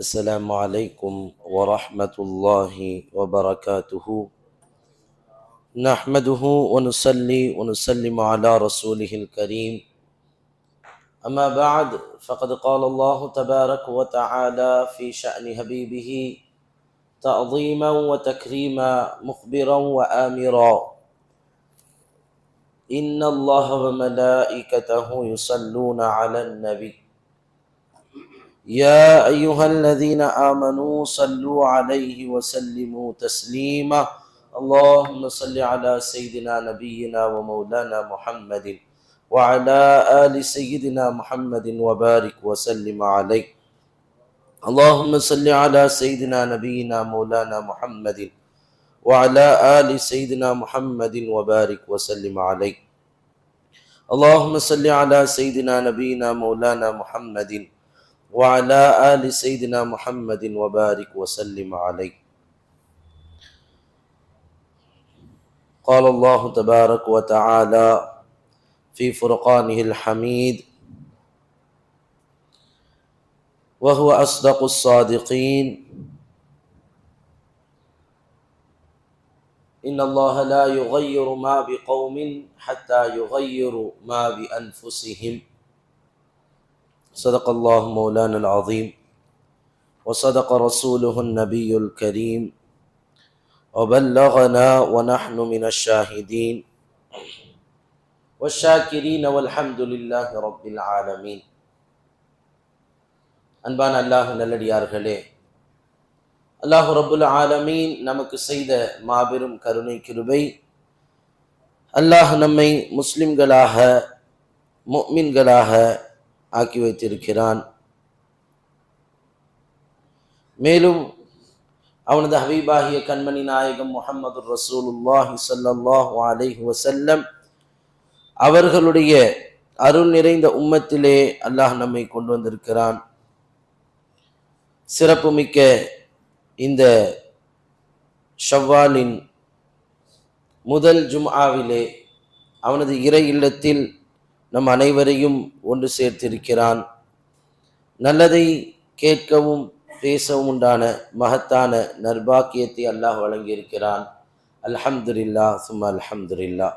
السلام عليكم ورحمة الله وبركاته. نحمده ونصلي ونسلم على رسوله الكريم. أما بعد فقد قال الله تبارك وتعالى في شأن حبيبه تعظيما وتكريما مخبرا وآمرا: إن الله وملائكته يصلون على النبي يا أيها الذين آمنوا صلوا عليه وسلموا تسليما. اللهم صل على سيدنا نبينا ومولانا محمد وعلى آل سيدنا محمد وبارك وسلم عليه. اللهم صل على سيدنا نبينا مولانا محمد وعلى آل سيدنا محمد وبارك وسلم عليه. اللهم صل على سيدنا نبينا مولانا محمد وعلى آل سيدنا محمد وبارك وسلم عليه. قال الله تبارك وتعالى في فرقانه الحميد: وهو أصدق الصادقين. إن الله لا يغير ما بقوم حتى يغيروا ما بأنفسهم. صدق الله مولانا العظيم وصدق رسوله النبي الكريم وبلغنا ونحن من الشاهدين والشاكرين والحمد لله رب العالمين. அன்பான அல்லாஹ் நல்லடியார்களே, அல்லாஹ் ரப்புல் ஆலமீன் நமக்கு செய்த மாபெரும் கருணை கிருபை, அல்லாஹ் நம்மை முஸ்லிம்களாக முஃமின்களாக ஆக்கி வைத்திருக்கிறான். மேலும் அவனது ஹபீபாகிய கண்மணி நாயகம் முஹம்மது ரசூலுல்லாஹி ஸல்லல்லாஹு அலைஹி வஸல்லம் அவர்களுடைய அருள் நிறைந்த உம்மத்திலே அல்லாஹ் நம்மை கொண்டு வந்திருக்கிறான். சிறப்புமிக்க இந்த ஷவ்வாலின் முதல் ஜும்ஆவிலே அவனது இறை இல்லத்தில் நம் அனைவரையும் ஒன்று சேர்த்திருக்கிறான். நல்லதை கேட்கவும் பேசவும் உண்டான மகத்தான நற்பாக்கியத்தை அல்லாஹ் வழங்கியிருக்கிறான். அல்ஹம்துலில்லாஹ் சும்மா அல்ஹம்துலில்லாஹ்.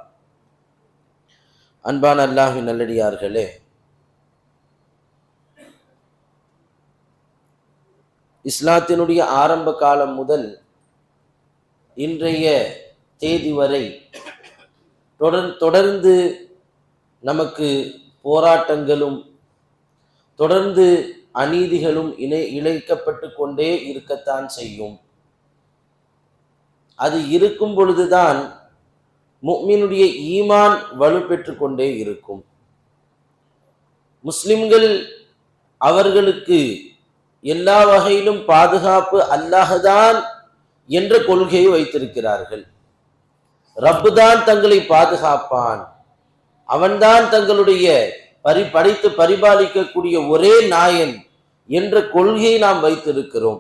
அன்பான அல்லாஹ்வின் நல்லடியார்களே, இஸ்லாத்தினுடைய ஆரம்ப காலம் முதல் இன்றைய தேதி வரை தொடர்ந்து நமக்கு போராட்டங்களும் தொடர்ந்து அநீதிகளும் இழைக்கப்பட்டு கொண்டே இருக்கத்தான் செய்யும். அது இருக்கும் பொழுதுதான் முஃமினுடைய ஈமான் வலுப்பெற்று கொண்டே இருக்கும். முஸ்லிம்கள் அவர்களுக்கு எல்லா வகையிலும் பாதுகாப்பு அல்லாஹ்தான் என்ற கொள்கையை வைத்திருக்கிறார்கள். ரப்பு தான் தங்களை பாதுகாப்பான், அவன்தான் தங்களுடைய படைத்து பரிபாலிக்கக்கூடிய ஒரே நாயன் என்ற கொள்கையை நாம் வைத்திருக்கிறோம்.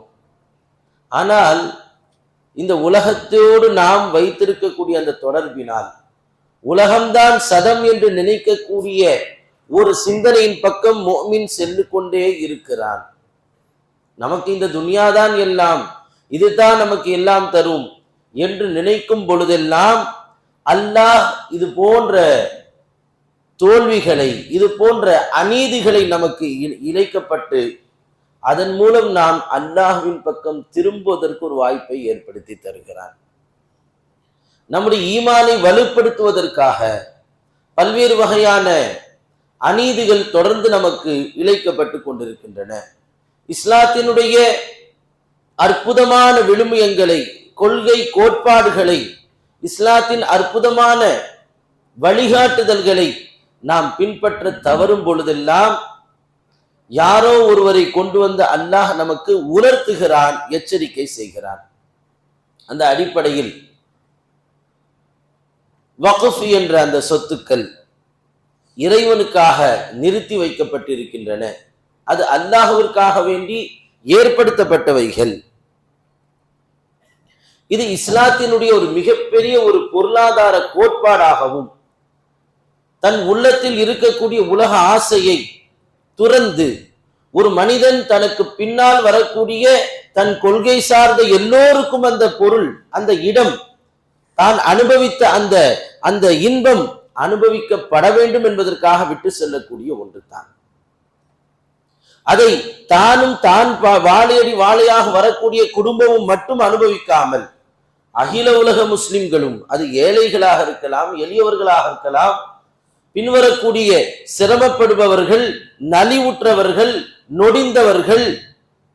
ஆனால் இந்த உலகத்தோடு நாம் வைத்திருக்கக்கூடிய அந்த தொடர்பினால் உலகம்தான் சதம் என்று நினைக்கக்கூடிய ஒரு சிந்தனையின் பக்கம் முஃமின் சென்று கொண்டே இருக்கிறான். நமக்கு இந்த துனியாதான் எல்லாம், இதுதான் நமக்கு எல்லாம் தரும் என்று நினைக்கும் பொழுதெல்லாம் அல்லாஹ் இது போன்ற தோல்விகளை, இது போன்ற அநீதிகளை நமக்கு இழைக்கப்பட்டு அதன் மூலம் நாம் அல்லாஹ்வின் பக்கம் திரும்புவதற்கு ஒரு வாய்ப்பை ஏற்படுத்தி தருகிறான். நம்முடைய ஈமானை வலுப்படுத்துவதற்காக பல்வேறு வகையான அநீதிகள் தொடர்ந்து நமக்கு இழைக்கப்பட்டு கொண்டிருக்கின்றன. இஸ்லாத்தினுடைய அற்புதமான விழுமியங்களை, கொள்கை கோட்பாடுகளை, இஸ்லாத்தின் அற்புதமான வழிகாட்டுதல்களை நாம் பின்பற்ற தவறும் பொழுதெல்லாம் யாரோ ஒருவரை கொண்டு வந்து அல்லாஹ் நமக்கு உணர்த்துகிறான், எச்சரிக்கை செய்கிறான். அந்த அடிப்படையில் வக்ஃப் என்ற அந்த சொத்துக்கள் இறைவனுக்காக நிறுத்தி வைக்கப்பட்டிருக்கின்றன. அது அல்லாஹ்விற்காக வேண்டி ஏற்படுத்தப்பட்டவைகள். இது இஸ்லாத்தினுடைய ஒரு மிகப்பெரிய ஒரு பொருளாதார கோட்பாடாகவும் தன் உள்ளத்தில் இருக்கக்கூடிய உலக ஆசையை துறந்து ஒரு மனிதன் தனக்கு பின்னால் வரக்கூடிய தன் கொள்கை சார்ந்த எல்லோருக்கும் அந்த பொருள், அந்த இடம், தான் அனுபவித்த அந்த அந்த இன்பம் அனுபவிக்கப்பட வேண்டும் என்பதற்காக விட்டு செல்லக்கூடிய ஒன்று தான். அதை தானும் தான் வாழையடி வாழையாக வரக்கூடிய குடும்பமும் மட்டும் அனுபவிக்காமல் அகில உலக முஸ்லிம்களும், அது ஏழைகளாக இருக்கலாம், எளியவர்களாக இருக்கலாம், பின்வரக்கூடிய சிரமப்படுபவர்கள், நலிவுற்றவர்கள், நொடிந்தவர்கள்,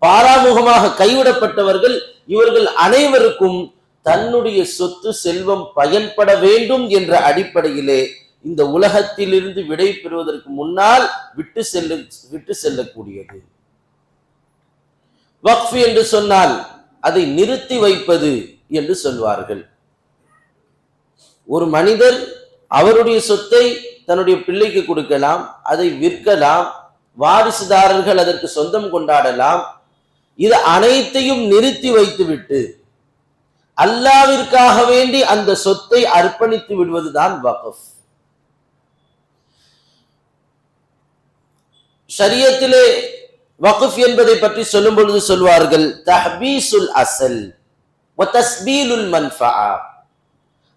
பாராமுகமாக கைவிடப்பட்டவர்கள், இவர்கள் அனைவருக்கும் தன்னுடைய சொத்து செல்வம் பயன்பட வேண்டும் என்ற அடிப்படையிலே இந்த உலகத்திலிருந்து விடை பெறுவதற்கு முன்னால் விட்டு செல்லக்கூடியது. வக்ஃப் என்று சொன்னால் அதை நிறுத்தி வைப்பது என்று சொல்வார்கள். ஒரு மனிதர் அவருடைய சொத்தை தன்னுடைய பிள்ளைக்கு கொடுக்கலாம், அதை விற்கலாம், வாரிசுதாரர்கள் அதற்கு சொந்தம் கொண்டாடலாம். இது அனைத்தையும் நிறுத்தி வைத்துவிட்டு அல்லாஹ்விற்காக வேண்டி அந்த சொத்தை அர்ப்பணித்து விடுவதுதான் வக்ஃப். ஷரியத்திலே வக்ஃப் என்பதை பற்றி சொல்லும் பொழுது சொல்வார்கள், தஹ்பீசுல் அஸல் வ தஸ்பீலுல் மன்ஃபஅ.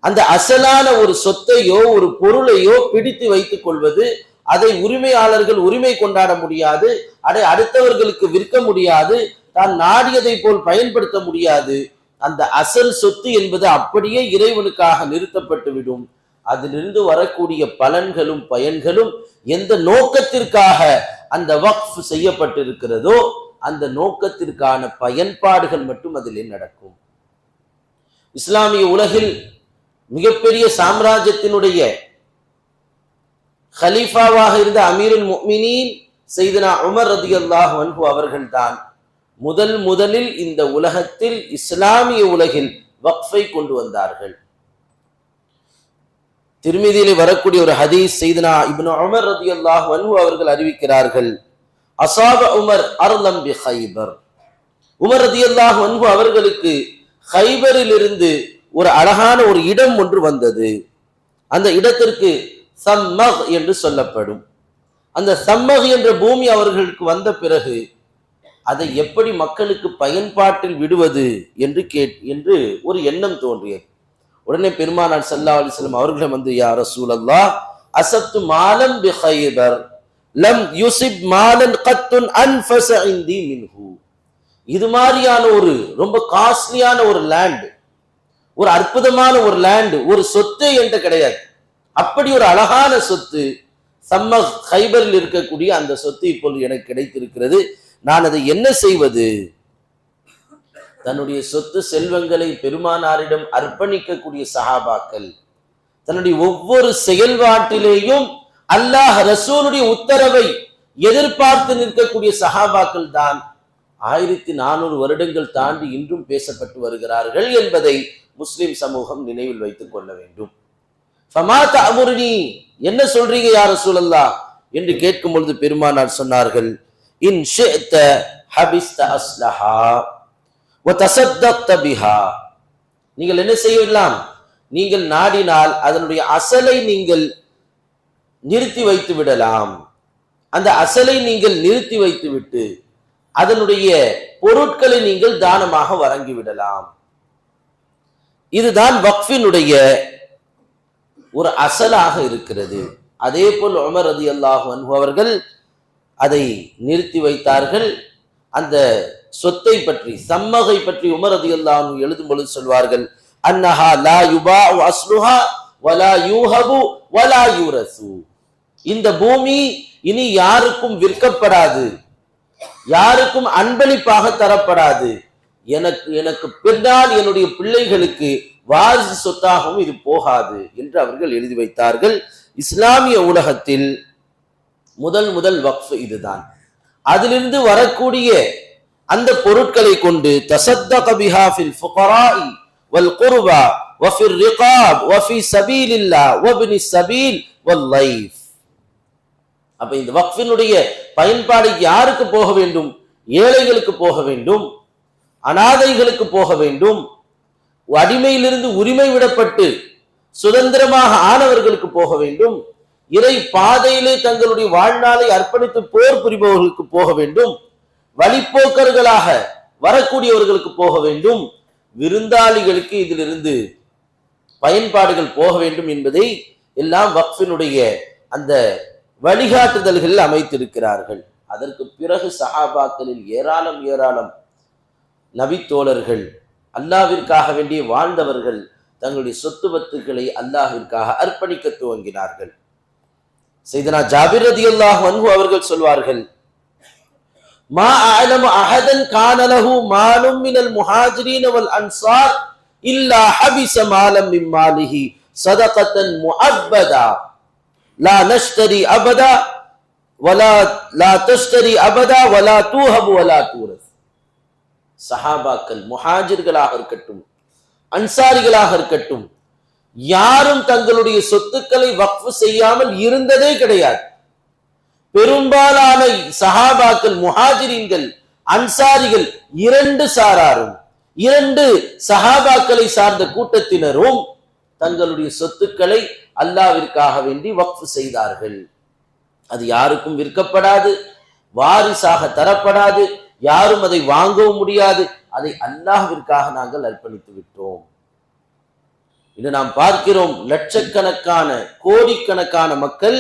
அந்த அசலான ஒரு சொத்தையோ ஒரு பொருளையோ பிடித்து வைத்துக் கொள்வது, அதை உரிமையாளர்கள் உரிமை கொண்டாட முடியாது, அதை அடுத்தவர்களுக்கு விற்க முடியாது, தான் நாடியதை போல் பயன்படுத்த முடியாது. அந்த அசல் சொத்து என்பது அப்படியே இறைவனுக்காக நிறுத்தப்பட்டு விடும். அதிலிருந்து வரக்கூடிய பலன்களும் பயன்களும் எந்த நோக்கத்திற்காக அந்த வக்ஃப் செய்யப்பட்டிருக்கிறதோ அந்த நோக்கத்திற்கான பயன்பாடுகள் மட்டும் அதிலே நடக்கும். இஸ்லாமிய உலகில் மிகப்பெரிய சாம்ராஜ்யத்தினுடைய ஹலீஃபாவாக இருந்த அமீருல் முஃமினீன் சையதுனா உமர் ரலியல்லாஹு அன்ஹு அவர்கள்தான் முதலில் இந்த உலகத்தில் இஸ்லாமிய உலகில் வக்ஃபை கொண்டு வந்தார்கள். திருமிதியிலே வரக்கூடிய ஒரு ஹதீஸ், சையதுனா இப்னு உமர் ரலியல்லாஹு அன்ஹு அவர்கள் அறிவிக்கிறார்கள், அஸாப உமர் அர்லம் பி கைபர். உமர் ரலியல்லாஹு அன்ஹு அவர்களுக்கு கைபரில் இருந்து ஒரு அழகான ஒரு இடம் ஒன்று வந்தது. அந்த இடத்திற்கு சம்மக் என்று சொல்லப்படும். அந்த சம்மக் என்ற பூமி அவர்களுக்கு வந்த பிறகு அதை எப்படி மக்களுக்கு பயன்பாட்டில் விடுவது என்று ஒரு எண்ணம் தோன்றியது. உடனே பெருமானார் ஸல்லல்லாஹு அலைஹி வஸல்லம் அவர்களிடம் வந்து, யா ரசூலல்லாஹ், அஸப்து மாலன் பி கைபர் லம் யுஸிப் மாலன் கத்துன் அன்ஃபஸ இன்தி மின்ஹு. இது மாதிரியான ஒரு ரொம்ப காஸ்ட்லியான ஒரு லேண்ட், ஒரு அற்புதமான ஒரு லேண்ட், ஒரு சொத்து என்று கிடையாது. அப்படி ஒரு அழகான சொத்து சம்மக் கைபரில் இருக்கக்கூடிய அந்த சொத்து இப்பொழுது எனக்கு கிடைத்திருக்கிறது. நான் அதை என்ன செய்வது? தன்னுடைய சொத்து செல்வங்களை பெருமானாரிடம் அர்ப்பணிக்கக்கூடிய சஹாபாக்கள், தன்னுடைய ஒவ்வொரு செயல்பாட்டிலேயும் அல்லாஹ் ரசூலுடைய உத்தரவை எதிர்பார்த்து நிற்கக்கூடிய சஹாபாக்கள் தான் 1400 வருடங்கள் தாண்டி இன்றும் பேசப்பட்டு வருகிறார்கள் என்பதை முஸ்லிம் சமூகம் நினைவில் வைத்துக் கொள்ள வேண்டும். ஃபமா தஅமுருனி, என்ன சொல்றீங்க யா ரசூலல்லாஹ் என்று கேட்கும் பொழுது பெருமானார் சொன்னார்கள், இன் ஷிஅத ஹபிஸ்த அஸ்லஹா வ தஸத்தக்த பிஹா. நீங்கள் என்ன செய்யலாம்? நீங்கள் நாடினால் அதனுடைய அசலை நீங்கள் நிறுத்தி வைத்து விடலாம். அந்த அசலை நீங்கள் நிறுத்தி வைத்துவிட்டு அதனுடைய பொருட்களை நீங்கள் தானமாக வழங்கிவிடலாம். இதுதான் வக்ஃபினுடைய ஒரு அசலாக இருக்கிறது. அதே போல் உமர் ரலியல்லாஹு அன்ஹு அவர்கள் அதை நிறுத்தி வைத்தார்கள். அந்த சொத்தை பற்றி, சம்மகை பற்றி உமர் ரலியல்லாஹு அன்ஹு எழுதும் பொழுது சொல்வார்கள், அன்னஹா லா யுபாஉ அஸ்லுஹா வலா யூஹபு வலா யூரசு. இந்த பூமி இனி யாருக்கும் விற்கப்படாது, யாருக்கும் அன்பளிப்பாக தரப்படாது, எனக்கு பின்னால் என்னுடைய பிள்ளைகளுக்கு வாரிசு சொத்தாகவும் இது போகாது என்று அவர்கள் எழுதி வைத்தார்கள். இஸ்லாமிய உலகத்தில் முதல் வக்ஃப் இதுதான். அதிலிருந்து வரக்கூடிய அந்த பொருட்களை கொண்டு தஸத்தக பிஹா ஃபில் ஃபுகராஇ வல் குர்பா வ ஃபிர் ரிகாப் வ ஃபீ சபீலில்லாஹ் வ இப்னி ஸபீல் வல் லைஃப். அப்ப இந்த வக்ஃபினுடைய பயன்பாடு யாருக்கு போக வேண்டும்? ஏழைகளுக்கு போக வேண்டும், அனாதைகளுக்கு போக வேண்டும், அடிமையிலிருந்து உரிமை விடப்பட்டு சுதந்திரமாக ஆனவர்களுக்கு போக வேண்டும். இறை பாதையிலே தங்களுடைய வாழ்நாளை அர்ப்பணித்து போர் புரிபவர்களுக்கு போக வேண்டும், வழிப்போக்கர்களாக வரக்கூடியவர்களுக்கு போக வேண்டும், விருந்தாளிகளுக்கு இதிலிருந்து பயன்பாடுகள் போக வேண்டும் என்பதை எல்லாம் வக்ஃபினுடைய அந்த வழிகாட்டுதல்கள் அமைத்திருக்கிறார்கள். அதற்கு பிறகு சஹாபாக்களில் ஏராளம் ஏராளம் நபித்தோழர்கள், அல்லாஹ்விற்காக வேண்டிய வாழ்ந்தவர்கள் தங்களுடைய சொத்து பத்துக்களை அல்லாஹ்விற்காக அர்ப்பணிக்க துவங்கினார்கள். சையதுனா ஜாபிர் ரலியல்லாஹு அன்ஹு அவர்கள் சொல்வார்கள், மா அஅலமு அஹதன் கான லஹு மாலும் மினல் முஹாஜிரீன வல் அன்சார் இல்லா ஹபிஸ மாலம் மின் மாலிஹி ஸதகத்தன் முஅப்பதா லா நஷ்தரி அபதா வலா லா தஷ்தரி அபதா வலா தூஹபு வலா தூரஸ். சஹாபாக்கள் முஹாஜிர்களாக இருக்கட்டும், அன்சாரிகளாக இருக்கட்டும், யாரும் தங்களுடைய சொத்துக்களை வக்ஃப் செய்யாமல் இருந்ததே கிடையாது. பெரும்பாலான சஹாபாக்கள், முஹாஜிரின்கள், அன்சாரிகள் இரண்டு சாராரும், இரண்டு சஹாபாக்களை சார்ந்த கூட்டத்தினரும் தங்களுடைய சொத்துக்களை அல்லாஹ்விற்காக வேண்டி வக்ஃப் செய்தார்கள். அது யாருக்கும் விற்கப்படாது, வாரிசாக தரப்படாது, யாரும் அதை வாங்கவும் முடியாது. அதை அல்லாஹ்விற்காக நாங்கள் அர்ப்பணித்து விட்டோம். இது நாம் பார்க்கிறோம். லட்சக்கணக்கான கோடிக்கணக்கான மக்கள்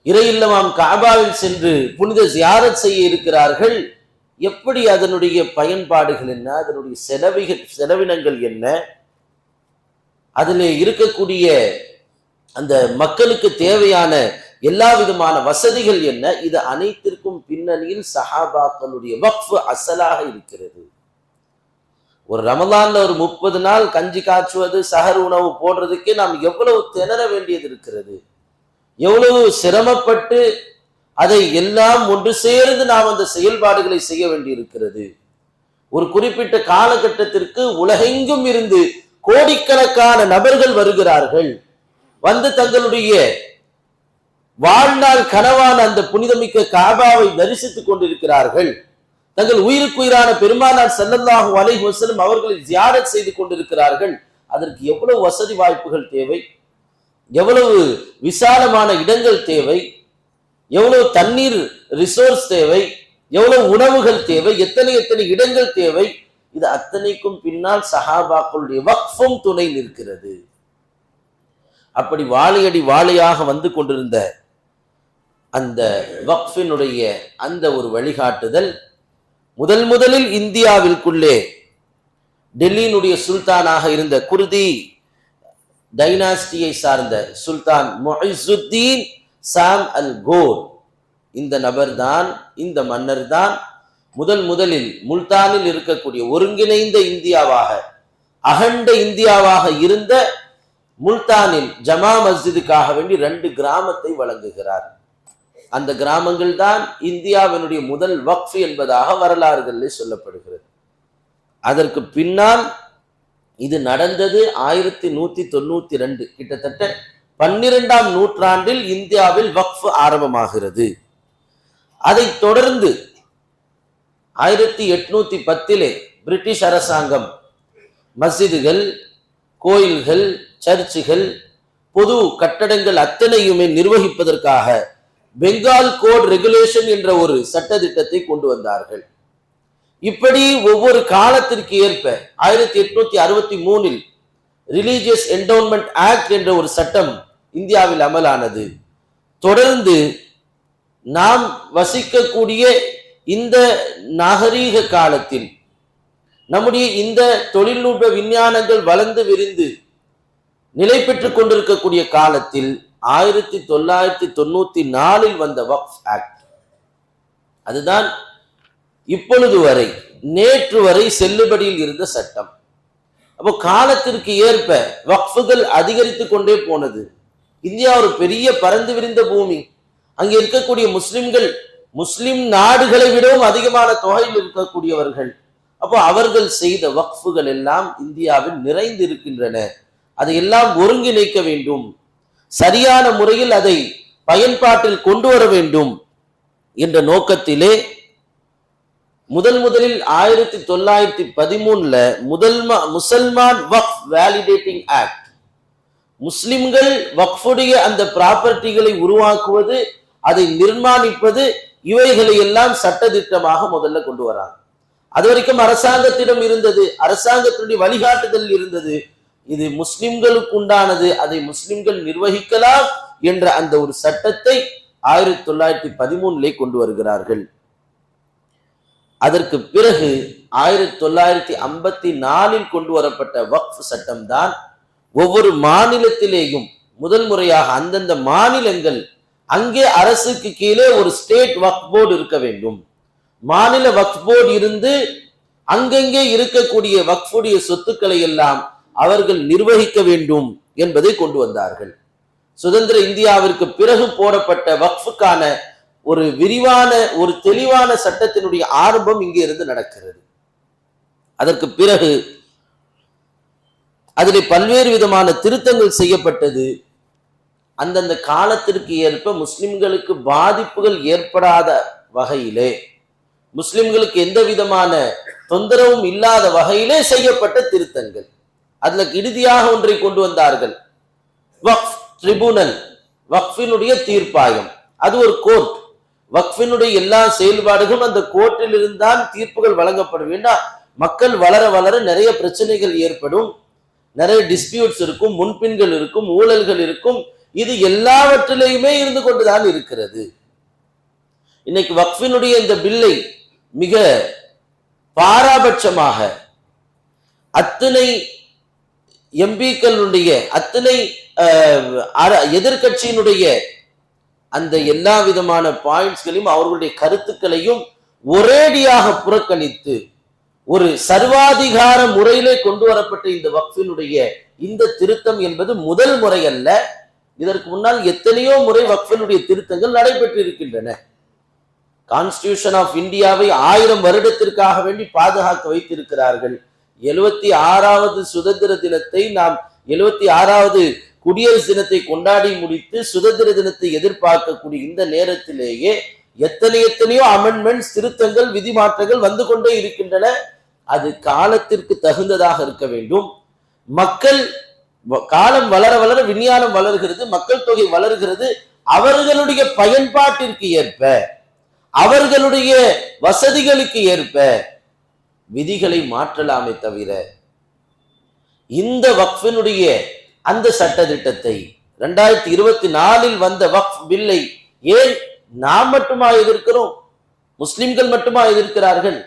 இறையில்லமாம் காபாவில் சென்று புனித ஜியாரத் செய்ய இருக்கிறார்கள். எப்படி அதனுடைய பயன்பாடுகள் என்ன, அதனுடைய செலவினங்கள் என்ன, அதிலே இருக்கக்கூடிய அந்த மக்களுக்கு தேவையான எல்லா விதமான வசதிகள் என்ன, இது அனைத்திற்கும் பின்னணியில் சஹாபாக்களுடைய வக்ஃப் அசலாக இருக்கிறது. ஒரு ரமலான்ல ஒரு 30 நாள் கஞ்சி காய்ச்சுவது, சஹர் உணவு போடுறதுக்கே நாம் எவ்வளவு திணற வேண்டியது இருக்கிறது, எவ்வளவு சிரமப்பட்டு அதை எல்லாம் ஒன்று சேர்ந்து நாம் அந்த செயல்பாடுகளை செய்ய வேண்டி இருக்கிறது. ஒரு குறிப்பிட்ட காலகட்டத்திற்கு உலகெங்கும் இருந்து கோடிக்கணக்கான நபர்கள் வருகிறார்கள். வந்து தங்களுடைய வாழ்நாள் கனவான அந்த புனிதமிக்க காபாவை தரிசித்துக் கொண்டிருக்கிறார்கள். தங்கள் உயிருக்குயிரான பெருமானார் ஸல்லல்லாஹு அலைஹி வஸல்லம் அவர்களை ஜியாரத் செய்து கொண்டிருக்கிறார்கள். அதற்கு எவ்வளவு வசதி வாய்ப்புகள் தேவை, எவ்வளவு விசாலமான இடங்கள் தேவை, எவ்வளவு தண்ணீர் ரிசோர்ஸ் தேவை, எவ்வளவு உணவுகள் தேவை, எத்தனை எத்தனை இடங்கள் தேவை. இது அத்தனைக்கும் பின்னால் சஹாபாக்களுடைய வக்ஃபும் துணை நிற்கிறது. அப்படி வாழையடி வாழையாக வந்து கொண்டிருந்த அந்த வக்ஃபினுடைய அந்த ஒரு வழிகாட்டுதல் முதலில் இந்தியாவிற்குள்ளே டெல்லியினுடைய சுல்தானாக இருந்த குர்தி டைனாஸ்டியை சார்ந்த சுல்தான் முஇஸ்ஸுத்தீன் சாம் அல் கோர், இந்த நபர் தான், இந்த மன்னர் தான் முதலில் முல்தானில் இருக்கக்கூடிய ஒருங்கிணைந்த இந்தியாவாக, அகண்ட இந்தியாவாக இருந்த முல்தானில் ஜமா மஸ்ஜிதுக்காக வேண்டி 2 கிராமத்தை வழங்குகிறார். அந்த கிராமங்கள் தான் இந்தியாவினுடைய முதல் வக்ஃப் என்பதாக வரலாறுகளில் சொல்லப்படுகிறது. அதற்கு பின்னால் இது நடந்தது 1192, கிட்டத்தட்ட 12ஆம் நூற்றாண்டில் இந்தியாவில் வக்ஃப் ஆரம்பமாகிறது. அதைத் தொடர்ந்து 1810 பிரிட்டிஷ் அரசாங்கம் மஸ்ஜிதுகள், கோயில்கள், சர்ச்சுகள், பொது கட்டடங்கள் அத்தனையுமே நிர்வகிப்பதற்காக பெங்கால் கோட் ரெகுலேஷன் என்ற ஒரு சட்ட திட்டத்தை கொண்டு வந்தார்கள். இப்படி ஒவ்வொரு காலத்திற்கு ஏற்ப 1863 ரிலீஜியஸ் என்டோன்மெண்ட் ஆக்ட் என்ற ஒரு சட்டம் இந்தியாவில் அமலானது. தொடர்ந்து நாம் வசிக்கக்கூடிய இந்த நாகரீக காலத்தில், நம்முடைய இந்த தொழில்நுட்ப விஞ்ஞானங்கள் வளர்ந்து விரிந்து நிலை பெற்றுக் கொண்டிருக்கக்கூடிய காலத்தில் 1994 வந்த வக்ஃப் ஆக்ட், அதுதான் இப்பொழுது வரை, நேற்று வரை செல்லுபடியில் இருந்த சட்டம். அப்போ காலத்திற்கு ஏற்ப வக்ஃபுகள் அதிகரித்து கொண்டே போனது. இந்தியா ஒரு பெரிய பரந்து விரிந்த பூமி. அங்கே இருக்கக்கூடிய முஸ்லிம்கள் முஸ்லிம் நாடுகளை விடவும் அதிகமான தொகையில் இருக்கக்கூடியவர்கள். அப்போ அவர்கள் செய்த வக்ஃபுகள் எல்லாம் இந்தியாவில் நிறைந்து இருக்கின்றன. அதையெல்லாம் ஒருங்கிணைக்க வேண்டும், சரியான முறையில் அதை பயன்பாட்டில் கொண்டு வர வேண்டும் என்ற நோக்கத்திலே முதலில் 1913 முசல்மான் வக்ஃப் வேலிடேட்டிங் ஆக்ட், முஸ்லிம்கள் வக்ஃபுடைய அந்த ப்ராப்பர்ட்டிகளை உருவாக்குவது, அதை நிர்மாணிப்பது, இவைகளை எல்லாம் சட்டதிட்டமாக முதல்ல கொண்டு வராங்க. அது வரைக்கும் அரசாங்கத்திடம் இருந்தது, அரசாங்கத்தினுடைய வழிகாட்டுதல் இருந்தது. இது முஸ்லிம்களுக்கு உண்டானது, அதை முஸ்லிம்கள் நிர்வகிக்கலாம் என்ற அந்த ஒரு சட்டத்தை 1913 கொண்டு வருகிறார்கள். அதற்கு பிறகு 1954 கொண்டு வரப்பட்ட வக்ஃப் சட்டம் தான் ஒவ்வொரு மாநிலத்திலேயும் முதல் முறையாக அந்தந்த மாநிலங்கள் அங்கே அரசுக்கு கீழே ஒரு ஸ்டேட் வக்ஃப் போர்டு இருக்க வேண்டும். மாநில வக்ஃப் போர்டு இருந்து அங்கங்கே இருக்கக்கூடிய வக்ஃபுடைய சொத்துக்களை எல்லாம் அவர்கள் நிர்வகிக்க வேண்டும் என்பதை கொண்டு வந்தார்கள். சுதந்திர இந்தியாவிற்கு பிறகு போடப்பட்ட வக்ஃபுக்கான ஒரு விரிவான ஒரு தெளிவான சட்டத்தினுடைய ஆரம்பம் இங்கே இருந்து நடக்கிறது. அதற்கு பிறகு அதிலே பல்வேறு விதமான திருத்தங்கள் செய்யப்பட்டது. அந்தந்த காலத்திற்கு ஏற்ப முஸ்லிம்களுக்கு பாதிப்புகள் ஏற்படாத வகையிலே, முஸ்லிம்களுக்கு எந்த விதமான தொந்தரவும் இல்லாத வகையிலே செய்யப்பட்ட திருத்தங்கள். அதுல இறுதியாக ஒன்றை கொண்டு வந்தார்கள், வக்ஃப் ட்ரிபுனல், வக்ஃபினுடைய தீர்ப்பாயம். அது ஒரு கோர்ட். வக்ஃபினுடைய எல்லா செயல்பாடுகளும் அந்த கோர்ட்டில் இருந்தால் தீர்ப்புகள் வழங்கப்பட வேண்டாம். மக்கள் வளர வளர நிறைய பிரச்சனைகள் ஏற்படும், நிறைய டிஸ்பியூட்ஸ் இருக்கும், முன்பின்கள் இருக்கும், ஊழல்கள் இருக்கும். இது எல்லாவற்றிலையுமே இருந்து கொண்டுதான் இருக்கிறது. இன்னைக்கு வக்ஃபினுடைய இந்த பில்லை மிக பாராபட்சமாக அத்தனை எம்பிக்களுடைய, அத்தனை எதிர்கட்சியினுடைய அந்த எல்லா விதமான பாயிண்ட்ஸ்களையும் அவர்களுடைய கருத்துக்களையும் ஒரேடியாக புறக்கணித்து ஒரு சர்வாதிகார முறையிலே கொண்டு வரப்பட்ட இந்த வக்ஃபினுடைய இந்த திருத்தம் என்பது முதல் முறை அல்ல. இதற்கு முன்னால் எத்தனையோ முறை வக்ஃபினுடைய திருத்தங்கள் நடைபெற்று இருக்கின்றன. கான்ஸ்டிடியூஷன் ஆஃப் இந்தியாவை 1000 வருடத்திற்காக வேண்டி பாதுகாக்க வைத்திருக்கிறார்கள். 76வது சுதந்திர தினத்தை நாம் 76வது குடியரசு தினத்தை கொண்டாடி முடித்து சுதந்திர தினத்தை எதிர்பார்க்கக்கூடிய இந்த நேரத்திலேயே எத்தனையோ அமெண்ட்மெண்ட்ஸ், திருத்தங்கள், விதிமாற்றங்கள் வந்து கொண்டே இருக்கின்றன. அது காலத்திற்கு தகுந்ததாக இருக்க வேண்டும். மக்கள் காலம் வளர வளர விஞ்ஞானம் வளர்கிறது, மக்கள் தொகை வளர்கிறது. அவர்களுடைய பயன்பாட்டிற்கு ஏற்ப, அவர்களுடைய வசதிகளுக்கு ஏற்ப விதிகளை மாற்றலாமே தவிர இந்த வக்ஃபினுடைய அந்த சட்ட திட்டத்தை 2024 வந்த வக்ஃப் பில்லை ஏன் நாம் மட்டுமா எதிர்க்கிறோம்? முஸ்லிம்கள் மட்டுமா எதிர்க்கிறார்கள்?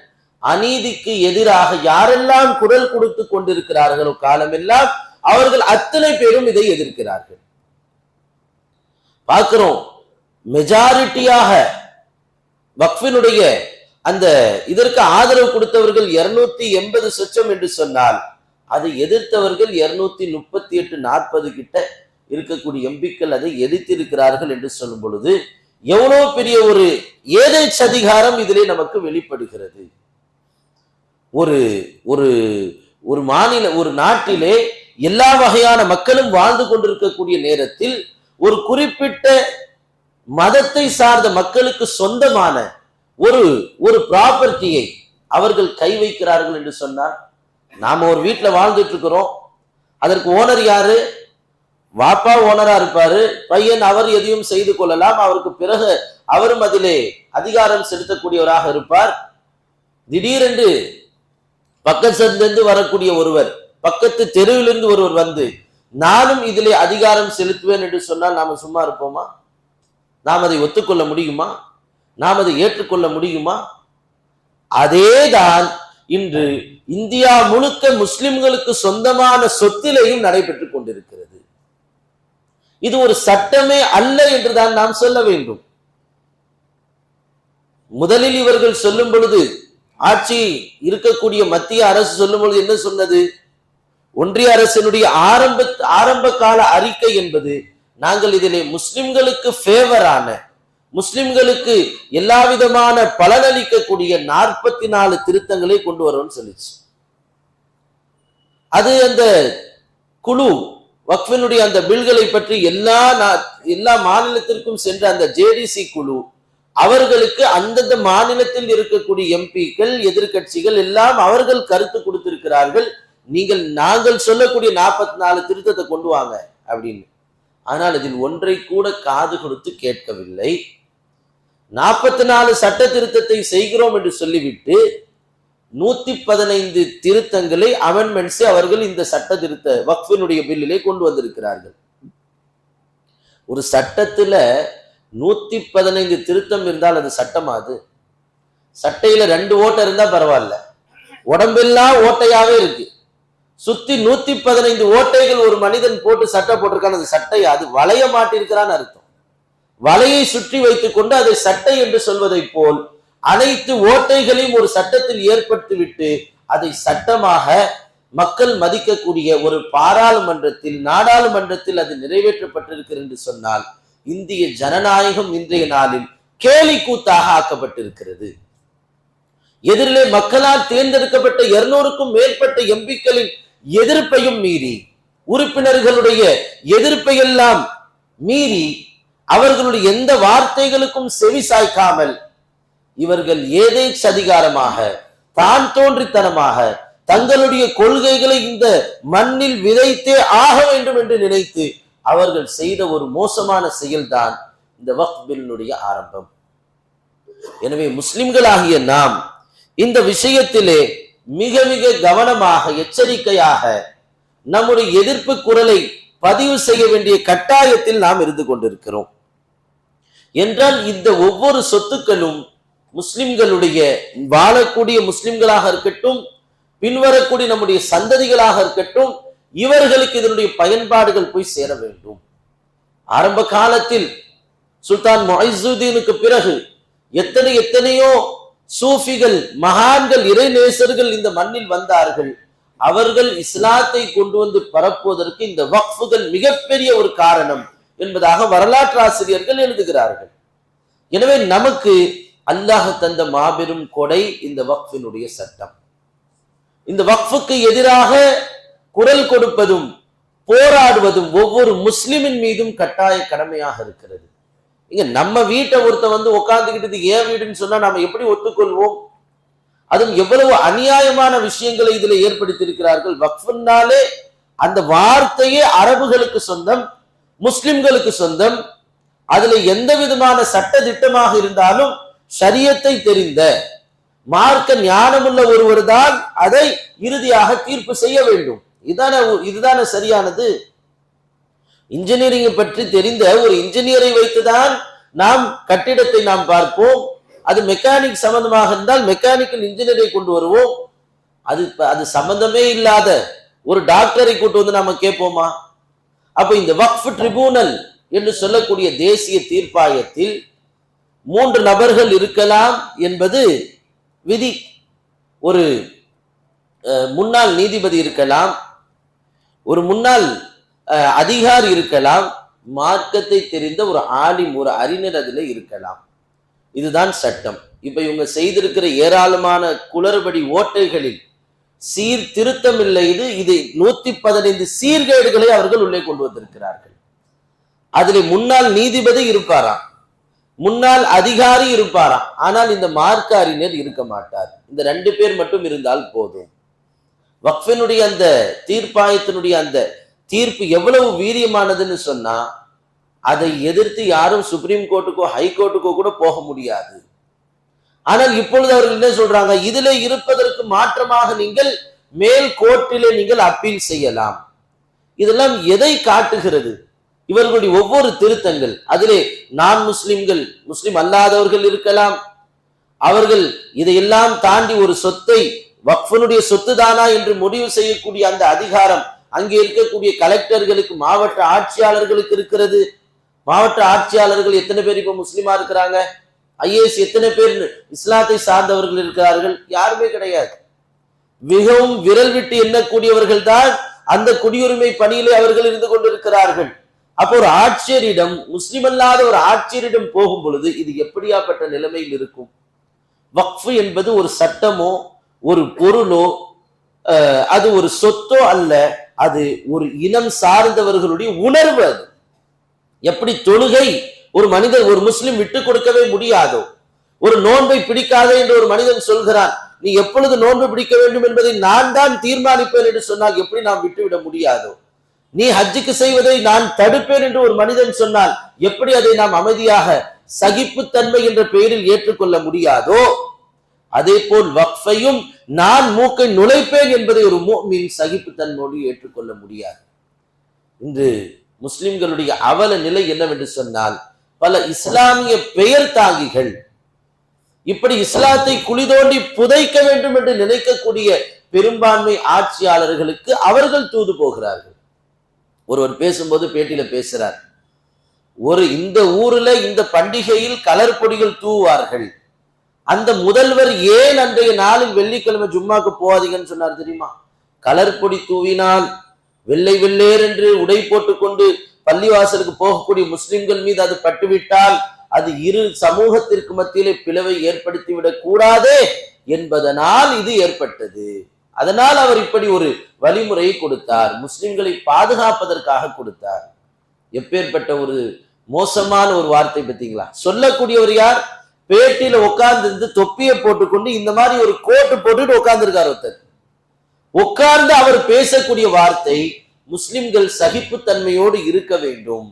அநீதிக்கு எதிராக யாரெல்லாம் குரல் கொடுத்து கொண்டிருக்கிறார்களோ காலமெல்லாம் அவர்கள் அத்தனை பேரும் இதை எதிர்க்கிறார்கள். பார்க்கிறோம், மெஜாரிட்டியாக வக்ஃபினுடைய அந்த இதற்கு ஆதரவு கொடுத்தவர்கள் 280 சொச்சம் என்று சொன்னால் அதை எதிர்த்தவர்கள் 238-40 கிட்ட இருக்கக்கூடிய எம்பிக்கள் அதை எதிர்த்திருக்கிறார்கள் என்று சொல்லும் பொழுது எவ்வளவு பெரிய ஒரு ஏதேச்சதிகாரம் இதிலே நமக்கு வெளிப்படுகிறது. ஒரு ஒரு ஒரு மாநில ஒரு நாட்டிலே எல்லா வகையான மக்களும் வாழ்ந்து கொண்டிருக்கக்கூடிய நேரத்தில் ஒரு குறிப்பிட்ட மதத்தை சார்ந்த மக்களுக்கு சொந்தமான ஒரு ப்ராப்பர்ட்டியை அவர்கள் கை வைக்கிறார்கள் என்று சொன்னால், நாம ஒரு வீட்டில் வாழ்ந்துட்டு இருக்கிறோம், அதற்கு ஓனர் யாரு? வாப்பா ஓனரா இருப்பாரு, பையன் அவர் எதையும் செய்து கொள்ளலாம், அவருக்கு பிறகு அவரும் அதிலே அதிகாரம் செலுத்தக்கூடியவராக இருப்பார். திடீரென்று பக்கத்திலிருந்து வரக்கூடிய ஒருவர், பக்கத்து தெருவிலிருந்து ஒருவர் வந்து நானும் இதிலே அதிகாரம் செலுத்துவேன் என்று சொன்னால் நாம சும்மா இருப்போமா? நாம் அதை ஒத்துக்கொள்ள முடியுமா? நாம் அதை ஏற்றுக்கொள்ள முடியுமா? அதேதான் இன்று இந்தியா முழுக்க முஸ்லிம்களுக்கு சொந்தமான சொத்திலேயும் நடைபெற்றுக் கொண்டிருக்கிறது. இது ஒரு சட்டமே அல்ல என்றுதான் நாம் சொல்ல வேண்டும். முதலில் இவர்கள் சொல்லும் பொழுது, ஆட்சி இருக்கக்கூடிய மத்திய அரசு சொல்லும் பொழுது என்ன சொன்னது? ஒன்றிய அரசினுடைய ஆரம்ப கால அறிக்கை என்பது, நாங்கள் இதிலே முஸ்லிம்களுக்கு ஃபேவரான, முஸ்லிம்களுக்கு எல்லா விதமான பலனளிக்கக்கூடிய 44 திருத்தங்களை கொண்டு வரோம்னு சொல்லிச்சு. அது அந்த குழு வக்ஃபினுடைய அந்த பில்களை பற்றி எல்லா மாநிலத்திற்கும் சென்ற அந்த ஜேடிசி குழு அவர்களுக்கு அந்தந்த மாநிலத்தில் இருக்கக்கூடிய எம்பிக்கள், எதிர்கட்சிகள் எல்லாம் அவர்கள் கருத்து கொடுத்திருக்கிறார்கள். நாங்கள் சொல்லக்கூடிய 44 திருத்தத்தை கொண்டு வாங்க அப்படின்னு. ஆனால் இதில் ஒன்றை கூட காது கொடுத்து கேட்கவில்லை. 44 சட்ட திருத்தத்தை செய்கிறோம் என்று சொல்லிவிட்டு 115 திருத்தங்களை அமெண்ட்மெண்ட்ஸை அவர்கள் இந்த சட்ட திருத்த வக்ஃபினுடைய பில்லிலே கொண்டு வந்திருக்கிறார்கள். ஒரு சட்டத்துல 115 திருத்தம் இருந்தால் அது சட்டமா? அது சட்டையில 2 ஓட்டை இருந்தா பரவாயில்ல, உடம்பெல்லாம் ஓட்டையாவே இருக்கு. சுத்தி 115 ஓட்டைகள் ஒரு மனிதன் போட்டு சட்டை போட்டிருக்கான், அது சட்டை? அது வளைய மாட்டிருக்கிறான்னு அர்த்தம். வலையை சுற்றி வைத்துக் கொண்டு அதை சட்டை என்று சொல்வதை போல் அனைத்து ஓட்டைகளையும் ஒரு சட்டத்தில் ஏற்படுத்திவிட்டு அதை சட்டமாக மக்கள் மதிக்கக்கூடிய ஒரு பாராளுமன்றத்தில், நாடாளுமன்றத்தில் அது நிறைவேற்றப்பட்டிருக்கிறது என்று சொன்னால் இந்திய ஜனநாயகம் இன்றைய நாளில் கேலி கூத்தாக ஆக்கப்பட்டிருக்கிறது. எதிரிலே மக்களால் தேர்ந்தெடுக்கப்பட்ட 200க்கும் மேற்பட்ட எம்பிக்களின் எதிர்ப்பையும் மீறி, உறுப்பினர்களுடைய எதிர்ப்பை எல்லாம் மீறி, அவர்களுடைய எந்த வார்த்தைகளுக்கும் செவி சாய்க்காமல் இவர்கள் ஏதேச்சதிகாரமாக, தான் தோன்றித்தனமாக தங்களுடைய கொள்கைகளை இந்த மண்ணில் விதைத்தே ஆக வேண்டும் என்று நினைத்து அவர்கள் செய்த ஒரு மோசமான செயல்தான் இந்த வக்ஃப் பில்லுடைய ஆரம்பம். எனவே முஸ்லிம்களாகிய நாம் இந்த விஷயத்திலே மிக மிக கவனமாக, எச்சரிக்கையாக நம்முடைய எதிர்ப்பு குரலை பதிவு செய்ய வேண்டிய கட்டாயத்தில் நாம் இருந்து கொண்டிருக்கிறோம். என்றால் இந்த ஒவ்வொரு சொத்துக்களும் முஸ்லிம்களுடைய, வாழக்கூடிய முஸ்லிம்களாக இருக்கட்டும், பின்வரக்கூடிய நம்முடைய சந்ததிகளாக இருக்கட்டும், இவர்களுக்கு இதனுடைய பயன்பாடுகள் போய் சேர வேண்டும். ஆரம்ப காலத்தில் சுல்தான் முஇஸ்ஸுதீனுக்கு பிறகு எத்தனையோ சூஃபிகள், மகான்கள், இறைநேசர்கள் இந்த மண்ணில் வந்தார்கள். அவர்கள் இஸ்லாத்தை கொண்டு வந்து பரப்புவதற்கு இந்த வக்ஃபுகள் மிகப்பெரிய ஒரு காரணம் என்பதாக வரலாற்று ஆசிரியர்கள் எழுதுகிறார்கள். எனவே நமக்கு அல்லாஹ் தந்த மாபெரும் கொடை இந்த வக்ஃபினுடைய சட்டம். இந்த வக்ஃபுக்கு எதிராக குரல் கொடுப்பதும் போராடுவதும் ஒவ்வொரு முஸ்லிமின் மீதும் கட்டாய கடமையாக இருக்கிறது. இங்க நம்ம வீட்டை ஒருத்த உட்கார்ந்துக்கிட்டு ஏன் வீடுன்னு சொன்னா நாம எப்படி ஒத்துக்கொள்வோம்? அதுவும் எவ்வளவு அநியாயமான விஷயங்களை இதுல ஏற்படுத்தியிருக்கிறார்கள். வக்ஃப்னாலே அந்த வார்த்தையே அரபுகளுக்கு சொந்தம், முஸ்லிம்களுக்கு சொந்தம். அதுல எந்த விதமான சட்ட திட்டமாக இருந்தாலும் ஷரியத்தை தெரிந்த மார்க்க ஞானமுள்ள ஒருவர் தான் அதை இறுதியாக தீர்ப்பு செய்ய வேண்டும். இதுதானே சரியானது. இன்ஜினியரிங் பற்றி தெரிந்த ஒரு இன்ஜினியரை வைத்துதான் நாம் கட்டிடத்தை நாம் பார்ப்போம். அது மெக்கானிக் சம்பந்தமாக இருந்தால் மெக்கானிக்கல் இன்ஜினியரை கொண்டு வருவோம். அது சம்பந்தமே இல்லாத ஒரு டாக்டரை கூட்டு வந்து நாம கேட்போமா? அப்ப இந்த வக்ஃப் ட்ரிபியூனல் என்று சொல்லக்கூடிய தேசிய தீர்ப்பாயத்தில் 3 நபர்கள் இருக்கலாம் என்பது விதி. ஒரு முன்னாள் நீதிபதி இருக்கலாம், ஒரு முன்னாள் அதிகாரி இருக்கலாம், மார்க்கத்தை தெரிந்த ஒரு ஆலிம், ஒரு அறிஞர் அதில் இருக்கலாம். இதுதான் சட்டம். இப்ப இவங்க செய்திருக்கிற ஏராளமான குளறுபடி ஓட்டைகளில் சீர்திருத்தம் இல்லை. இது 115 சீர்கேடுகளை அவர்கள் உள்ளே கொண்டு வந்திருக்கிறார்கள். அதில் முன்னாள் நீதிபதி இருப்பாராம், முன்னாள் அதிகாரி இருப்பாராம், ஆனால் இந்த மார்க்க அறிஞர் இருக்க மாட்டார். இந்த 2 பேர் மட்டும் இருந்தால் போதும். வக்ஃபினுடைய அந்த தீர்ப்பாயத்தினுடைய அந்த தீர்ப்பு எவ்வளவு வீரியமானதுன்னு சொன்னா அதை எதிர்த்து யாரும் சுப்ரீம் கோர்ட்டுக்கோ ஹைகோர்ட்டுக்கோ கூட போக முடியாது. ஆனால் இப்பொழுது அவர்கள் என்ன சொல்றாங்க? இதுல இருப்பதற்கு மாற்றமாக நீங்கள் மேல் கோர்ட்டிலே நீங்கள் அப்பீல் செய்யலாம். இதெல்லாம் எதை காட்டுகிறது? இவர்களுடைய ஒவ்வொரு திருத்தங்கள், அதிலே நான் முஸ்லிம்கள், முஸ்லிம் அல்லாதவர்கள் இருக்கலாம், அவர்கள் இதையெல்லாம் தாண்டி ஒரு சொத்தை வக்ஃபினுடைய சொத்து தானா என்று முடிவு செய்யக்கூடிய அந்த அதிகாரம் அங்கே இருக்கக்கூடிய கலெக்டர்களுக்கு, மாவட்ட ஆட்சியாளர்களுக்கு இருக்கிறது. மாவட்ட ஆட்சியாளர்கள் எத்தனை பேர் இப்ப முஸ்லிமா இருக்கிறாங்க? ஐஏஎஸ் எத்தனை பேர் இஸ்லாத்தை சார்ந்தவர்கள் இருக்கிறார்கள்? யாருமே கிடையாது. மிகவும் விரல் விட்டு எண்ணக்கூடியவர்கள் தான் அந்த குடியுரிமை பணியிலே அவர்கள் இருந்து கொண்டிருக்கிறார்கள். அப்போ ஒரு ஆட்சியரிடம், முஸ்லிம் அல்லாத ஒரு ஆட்சியரிடம் போகும் பொழுது இது எப்படியாப்பட்ட நிலைமையில் இருக்கும்? வக்ஃப் என்பது ஒரு சட்டமோ ஒரு பொருளோ அது ஒரு சொத்தோ அல்ல, அது ஒரு இனம் சார்ந்தவர்களுடைய உணர்வு. அது எப்படி தொழுகை ஒரு மனிதன், ஒரு முஸ்லிம் விட்டு கொடுக்கவே முடியாதோ, ஒரு நோன்பை பிடிக்காத என்று ஒரு மனிதன் சொல்கிறான், நீ எப்பொழுது நோன்பு பிடிக்க வேண்டும் என்பதை நான் தான் தீர்மானிப்பேன் என்று சொன்னால் எப்படி நாம் விட்டுவிட முடியாதோ, நீ ஹஜ்ஜுக்கு செய்வதை நான் தடுப்பேன் என்று ஒரு மனிதன் சொன்னால் எப்படி அதை நாம் அமைதியாக சகிப்புத்தன்மை என்ற பெயரில் ஏற்றுக்கொள்ள முடியாதோ, அதே போல் வக்ஃபையும் நான் மூக்கை நுழைப்பேன் என்பதை ஒரு முஃமின் சகிப்புத்தன்மையோடு ஏற்றுக்கொள்ள முடியாது. இன்று முஸ்லிம்களுடைய அவல நிலை என்னவென்று சொன்னால், பல இஸ்லாமிய பெயர் தாங்கிகள் இப்படி இஸ்லாத்தை குழி தோண்டி புதைக்க வேண்டும் என்று நினைக்கக்கூடிய பெரும்பான்மை ஆட்சியாளர்களுக்கு அவர்கள் தூது போகிறார்கள். ஒருவர் பேசும்போது பேட்டியில பேசுறார், இந்த ஊர்ல இந்த பண்டிகையில் கலர் பொடிகள் தூவார்கள், அந்த முதல்வர் ஏன் அன்றைய நாளில் வெள்ளிக்கிழமை ஜும்மாக்கு போகாதீங்கன்னு சொன்னார் தெரியுமா? கலர் பொடி தூவினால் வெள்ளை வெள்ளேர் என்று உடை போட்டுக்கொண்டு பள்ளிவாசலுக்கு போகக்கூடிய முஸ்லிம்கள் மீது அது பட்டுவிட்டால் அது இரு சமூகத்திற்கு மத்தியிலே பிளவை ஏற்படுத்திவிடக் கூடாதே என்பதனால் இது ஏற்பட்டது. அதனால் அவர் இப்படி ஒரு வழிமுறையை கொடுத்தார், முஸ்லிம்களை பாதுகாப்பதற்காக கொடுத்தார். எப்பேற்பட்ட ஒரு மோசமான ஒரு வார்த்தை பார்த்தீங்களா? சொல்லக்கூடியவர் யார்? பேட்டியில உட்கார்ந்து இருந்து தொப்பியை போட்டுக்கொண்டு இந்த மாதிரி ஒரு கோட்டு போட்டுட்டு உட்கார்ந்து இருக்கார் ஒருத்தர். உட்கார்ந்து அவர் பேசக்கூடிய வார்த்தை, முஸ்லிம்கள் சகிப்புத்தன்மையோடு இருக்க வேண்டும்.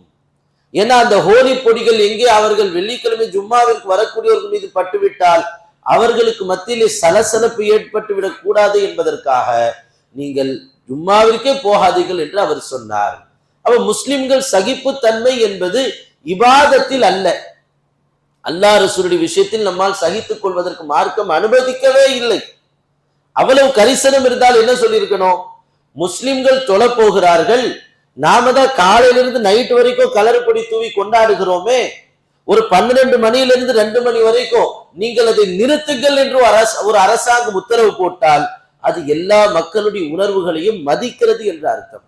ஏன்னா அந்த ஹோலி பொடிகள் எங்கே அவர்கள் வெள்ளிக்கிழமை ஜும்மாவிற்கு வரக்கூடியவர்கள் மீது பட்டுவிட்டால் அவர்களுக்கு மத்தியிலே சலசலப்பு ஏற்பட்டு விடக் கூடாது என்பதற்காக நீங்கள் ஜும்மாவிற்கே போகாதீர்கள் என்று அவர் சொன்னார். அப்ப முஸ்லிம்கள் சகிப்புத்தன்மை என்பது இபாதத்தில் அல்ல, அல்லாஹ் ரசூலுடைய விஷயத்தில் நம்மால் சகித்துக் கொள்வதற்கு மார்க்கம் அனுமதிக்கவே இல்லை. அவ்வளவு கரிசனம் இருந்தால் என்ன சொல்லியிருக்கணும்? முஸ்லிம்கள் தொழ போகிறார்கள், நாம தான் காலையிலிருந்து நைட் வரைக்கும் கலர் பொடி தூவி கொண்டாடுகிறோமே, ஒரு 12 மணியிலிருந்து 2 மணி வரைக்கும் நீங்கள் அதை நிறுத்துங்கள் என்று ஒரு அரசாங்கம் உத்தரவு போட்டால் அது எல்லா மக்களுடைய உணர்வுகளையும் மதிக்கிறது என்ற அர்த்தம்.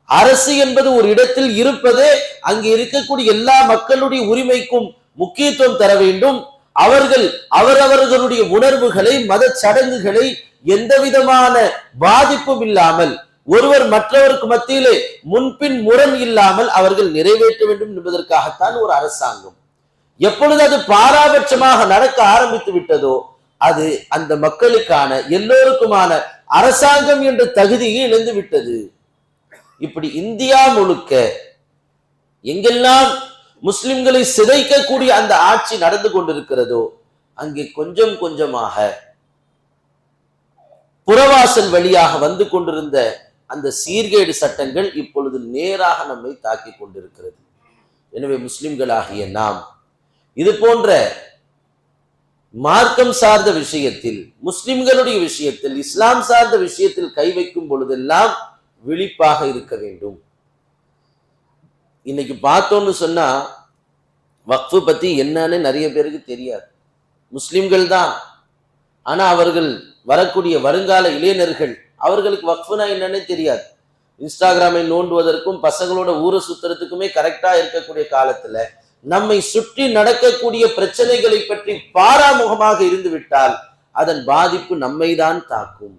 அரசு என்பது ஒரு இடத்தில் இருப்பதே அங்கு இருக்கக்கூடிய எல்லா மக்களுடைய உரிமைக்கும் முக்கியத்துவம் தர வேண்டும். அவர்கள் அவரவர்களுடைய உணர்வுகளை, மத சடங்குகளை எந்த விதமான பாதிப்பும் இல்லாமல், ஒருவர் மற்றவருக்கு மத்தியிலே முன்பின் முரண் இல்லாமல் அவர்கள் நிறைவேற்ற வேண்டும் என்பதற்காகத்தான் ஒரு அரசாங்கம். எப்பொழுது அது பாராபட்சமாக நடக்க ஆரம்பித்து விட்டதோ அது அந்த மக்களுக்கான எல்லோருக்குமான அரசாங்கம் என்ற தகுதியை இழந்து விட்டது. இப்படி இந்தியா முழுக்க எங்கெல்லாம் முஸ்லிம்களை சிதைக்கக்கூடிய அந்த ஆட்சி நடந்து கொண்டிருக்கிறதோ அங்கே கொஞ்சம் கொஞ்சமாக புறவாசல் வழியாக வந்து கொண்டிருந்த அந்த சீர்கேடு சட்டங்கள் இப்பொழுது நேராக நம்மை தாக்கி கொண்டிருக்கிறது. எனவே முஸ்லிம்களாகிய நாம் இது போன்ற மார்க்கம் சார்ந்த விஷயத்தில், முஸ்லிம்களுடைய விஷயத்தில், இஸ்லாம் சார்ந்த விஷயத்தில் கை வைக்கும் பொழுதெல்லாம் விழிப்பாக இருக்க வேண்டும். இன்னைக்கு பார்த்தோம்னு சொன்னா வக்ஃபு பத்தி என்னன்னு நிறைய பேருக்கு தெரியாது. முஸ்லிம்கள் தான், ஆனா அவர்கள் வரக்கூடிய வருங்கால இளைஞர்கள் அவர்களுக்கு வக்ஃபுனா என்னன்னு தெரியாது. இன்ஸ்டாகிராமை நோண்டுவதற்கும் பசங்களோட ஊரை சுத்துறதுக்குமே கரெக்டா இருக்கக்கூடிய காலத்துல நம்மை சுற்றி நடக்கக்கூடிய பிரச்சனைகளை பற்றி பாராமுகமாக இருந்து விட்டால் அதன் பாதிப்பு நம்மை தான் தாக்கும்.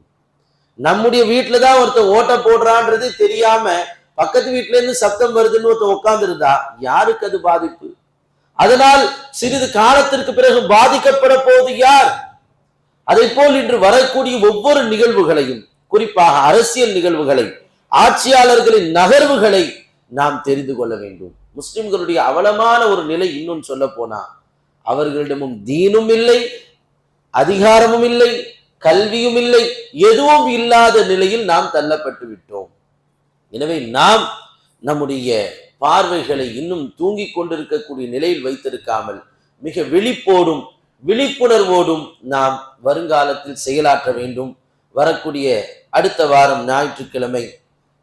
நம்முடைய வீட்டுல தான் ஒருத்தர் ஓட்ட போடுறான்றது தெரியாம பக்கத்து வீட்டுல இருந்து சத்தம் வருதுன்னு ஒருத்தர் உட்கார்ந்து இருந்தா யாருக்கு அது பாதிப்பு? அதனால் சிறிது காலத்திற்கு பிறகு பாதிக்கப்பட போவது யார்? அதை போல் இன்று வரக்கூடிய ஒவ்வொரு நிகழ்வுகளையும், குறிப்பாக அரசியல் நிகழ்வுகளை, ஆட்சியாளர்களின் நகர்வுகளை நாம் தெரிந்து கொள்ள வேண்டும். முஸ்லிம்களுடைய அவலமான ஒரு நிலை இன்னும் சொல்ல போனா, அவர்களிடமும் தீனும் இல்லை, அதிகாரமும் இல்லை, கல்வியும் இல்லை, எதுவும் இல்லாத நிலையில் நாம் தள்ளப்பட்டு விட்டோம். எனவே நாம் நம்முடைய பார்வைகளை இன்னும் தூங்கிக் கொண்டிருக்கக்கூடிய நிலையில் வைத்திருக்காமல் மிக விழிப்போடும் விழிப்புணர்வோடும் நாம் வருங்காலத்தில் செயலாற்ற வேண்டும். வரக்கூடிய அடுத்த வாரம் ஞாயிற்றுக்கிழமை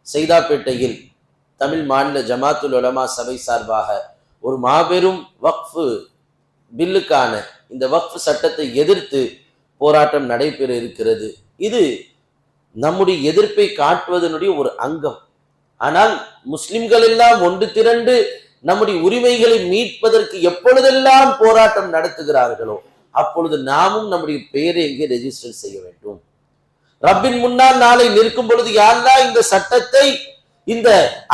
சைதாப்பேட்டையில் தமிழ் மாநில ஜமாத்துல் உலமா சபை சார்பாக ஒரு மாபெரும் வக்ஃபு பில்லுக்கான, இந்த வக்ஃபு சட்டத்தை எதிர்த்து போராட்டம் நடைபெற இருக்கிறது. இது நம்முடைய எதிர்ப்பை காட்டுவதனுடைய ஒரு அங்கம். ஆனால் முஸ்லிம்கள் எல்லாம் ஒன்று திரண்டு நம்முடைய உரிமைகளை மீட்பதற்கு எப்பொழுதெல்லாம் போராட்டம் நடத்துகிறார்களோ அப்பொழுது நாமும் நம்முடைய பெயரை எங்கே ரெஜிஸ்டர் செய்ய வேண்டும். ரப்பின் முன்னால் நாளை நிற்கும் பொழுது யாரெல்லாம் இந்த சட்டத்தை, இந்த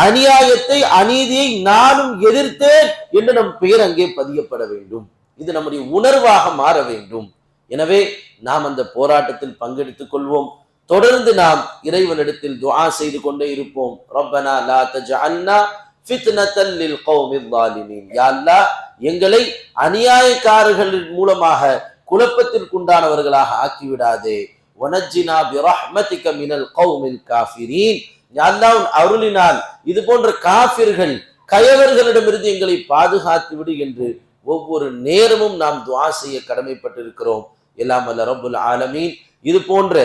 அநியாயத்தை, அநீதியை நானும் எதிர்த்தேன் என்று நம் பெயர் அங்கே பதியப்பட வேண்டும். இது நம்முடைய உணர்வாக மாற வேண்டும். எனவே நாம் அந்த போராட்டத்தில் பங்கெடுத்துக் கொள்வோம். தொடர்ந்து நாம் இறைவனிடத்தில் துஆ செய்து கொண்டே இருப்போம். ரப்பனா லா தஜஅல்னா ஃபித்னத்தல் லில் கௌமில் ஸாலிமீன். யா அல்லாஹ், எங்களை அநியாயக்காரர்களின் மூலமாக குழப்பத்திற்குண்டானவர்களாக ஆக்கிவிடாதே. வனஜ்ஜினா பிரஹ்மதிக மினல் கௌமில் காஃபிரீன். யா அல்லாஹ், உன் அருளினால் இது போன்ற காஃபிர்கள் கயவர்களிடமிருந்து எங்களை பாதுகாத்து விடு என்று ஒவ்வொரு நேரமும் நாம் துஆ செய்ய கடமைப்பட்டிருக்கிறோம். எல்லாம் வல்ல ரப்புல் ஆலமீன் இது போன்ற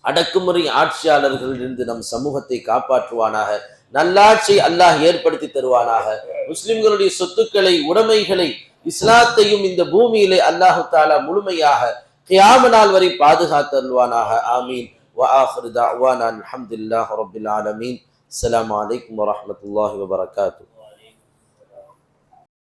அடக்குமுறை ஆட்சியாளர்களிலிருந்து நம் சமூகத்தை காப்பாற்றுவானாக. நல்லாட்சி அல்லாஹ் ஏற்படுத்தி தருவானாக. முஸ்லிம்களுடைய சொத்துக்களை, உடைமைகளை, இஸ்லாத்தையும் இந்த பூமியிலே அல்லாஹு தஆலா முழுமையாக கியாம நாள் வரை பாதுகாத்தருள்வானாக. ஆமீன். வஆகிரு தஅவானா அல்ஹம்துலில்லாஹி ரப்பில் ஆலமீன். அஸ்ஸலாமு அலைக்கும் வரஹ்மத்துல்லாஹி வபரகாத்துஹு.